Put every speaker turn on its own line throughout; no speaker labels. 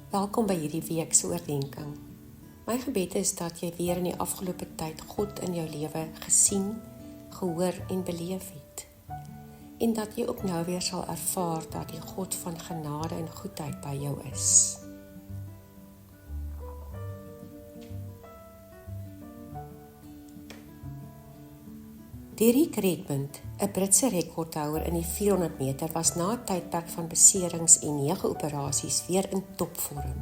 Welkom by hierdie week se oordeenking. My gebed is dat jy weer in die afgelope tyd God in jou lewe gesien, gehoor en beleef het. En dat jy ook nou weer sal ervaar dat die God van genade en goedheid by jou is. Derek Redmond, 'n Britse rekordhouer in die 400 meter, was na 'n tydperk van beserings en 9 operasies weer in topvorm.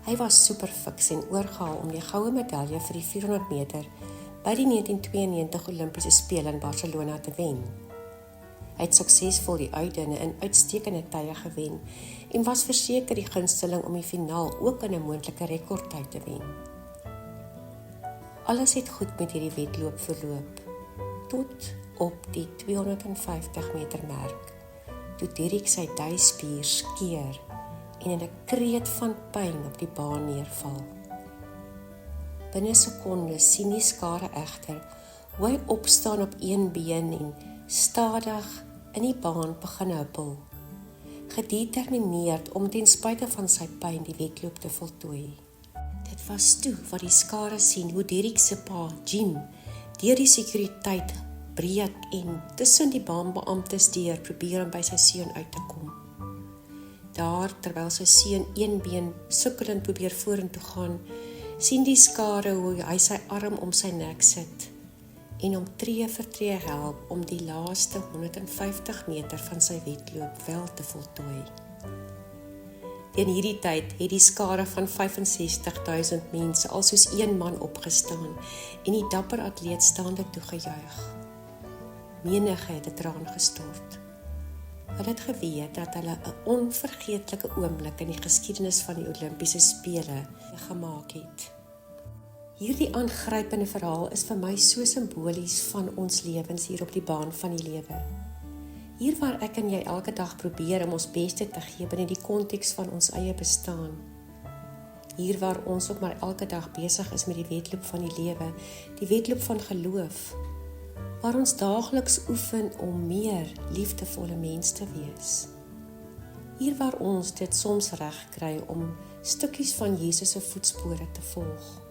Hy was superfiks en oorgehaal om die goue medalje vir die 400 meter by die 1992 Olimpiese Spele in Barcelona te wen. Hy het suksesvol die uitdinne in uitstekende tye gewen en was verseker die gunsteling om die finaal ook in 'n moontlike rekordtyd te wen. Alles het goed met hierdie wedloop verloop, tot op die 250 meter merk, toe Derek sy duispier skeer en in 'n kreet van pyn op die baan neerval. Binne sekondes sien die skare egter hoe hy opstaan op een been en stadig in die baan begin huppel, gedetermineerd om ten spyte van sy pyn die wedloop te voltooi. Dit was toe wat die skare sien hoe Derek se pa, Jim, deur die sekuriteit breek en tussen die baanbeamptes deur probeer om by sy seun uit te kom. Daar, terwyl sy seun een been sukkelend probeer vorentoe gaan, sien die skare hoe hy sy arm om sy nek sit en hom tree vir tree help om die laaste 150 meter van sy wedloop wel te voltooi. In hierdie tyd het die skare van 65.000 mense al soos een man opgestaan en die dapper atleet staande toegejuig. Menige het 'n traan gestort. Hulle het geweet dat hulle 'n onvergeetlike oomblik in die geskiedenis van die Olimpiese Spele gemaak het. Hierdie aangrypende verhaal is vir my so simbolies van ons lewens hier op die baan van die lewe. Hier waar ek en jy elke dag probeer om ons beste te gee binne die konteks van ons eie bestaan. Hier waar ons ook maar elke dag besig is met die wedloop van die lewe, die wedloop van geloof, waar ons daagliks oefen om meer liefdevolle mens te wees. Hier waar ons dit soms reg kry om stukkies van Jesus se voetspore te volg.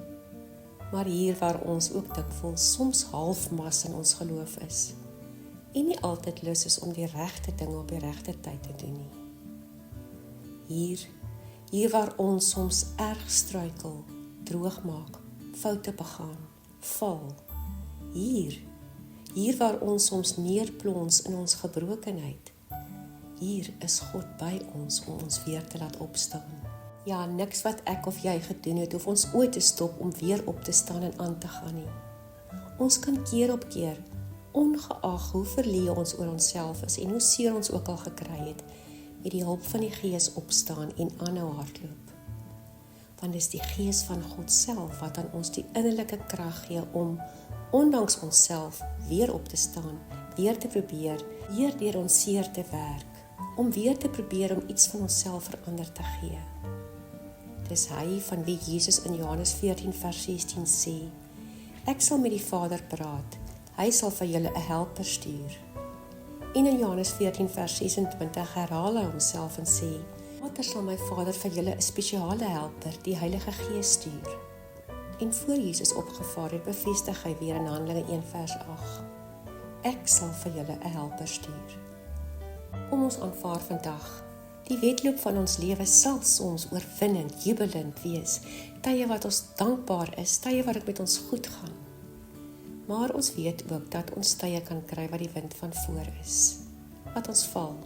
Maar hier waar ons ook dikwels soms halfmas in ons geloof is en nie altyd lus is om die regte dinge op die regte tyd te doen nie. Hier waar ons soms erg struikel, droog maak, foute begaan, val. Hier waar ons soms neerplons in ons gebrokenheid. Hier is God by ons om ons weer te laat opstaan. Ja, niks wat ek of jy gedoen het, hoef ons ooit te stop om weer op te staan en aan te gaan nie. Ons kan keer op keer, ongeag hoe verleë ons oor onsself is en hoe seer ons ook al gekry het, met die hulp van die Gees opstaan en aanhou hardloop. Want dis die Gees van God self wat aan ons die innerlike krag gee om, ondanks onsself, weer op te staan, weer te probeer, weer deur ons seer te werk, om weer te probeer om iets van onsself verander te gee. Dis hy van wie Jesus in Johannes 14 vers 16 sê, ek sal met die Vader praat, hy sal vir julle 'n helper stuur. En in Johannes 14 vers 26 herhaal hy homself en sê, later sal my Vader vir julle 'n spesiale helper, die Heilige Gees stuur. En voor Jesus opgevaar het, bevestig hy weer in Handelinge 1 vers 8, ek sal vir julle 'n helper stuur. Kom ons aanvaar vandag, die wedloop van ons lewe sal soms oorwinnend, jubelend wees, tye wat ons dankbaar is, tye wat dit met ons goed gaan. Maar ons weet ook dat ons tye kan kry wat die wind van voor is, wat ons val,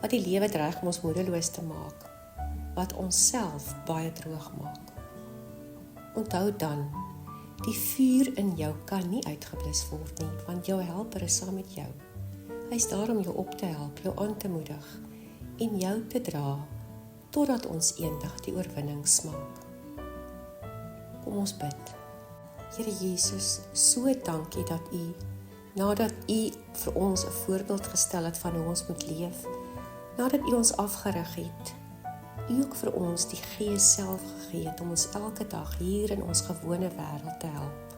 wat die lewe dreig om ons moedeloos te maak, wat ons self baie droog maak. Onthou dan, die vuur in jou kan nie uitgeblus word nie, want jou helper is saam met jou. Hy is daar om jou op te help, jou aan te moedig en jou te dra, totdat ons eendag die oorwinning smaak. Kom ons bid. Here Jesus, so dankie dat U, nadat U vir ons 'n voorbeeld gestel het van hoe ons moet leef, nadat U ons afgerig het, U ook vir ons die Gees self gegee het om ons elke dag hier in ons gewone wêreld te help.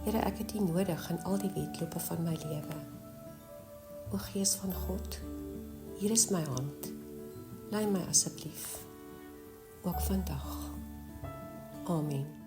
Here, ek het U nodig in al die wedlope van my lewe. O Gees van God, hier is my hand. Lei my asseblief. ook vandag. Amen.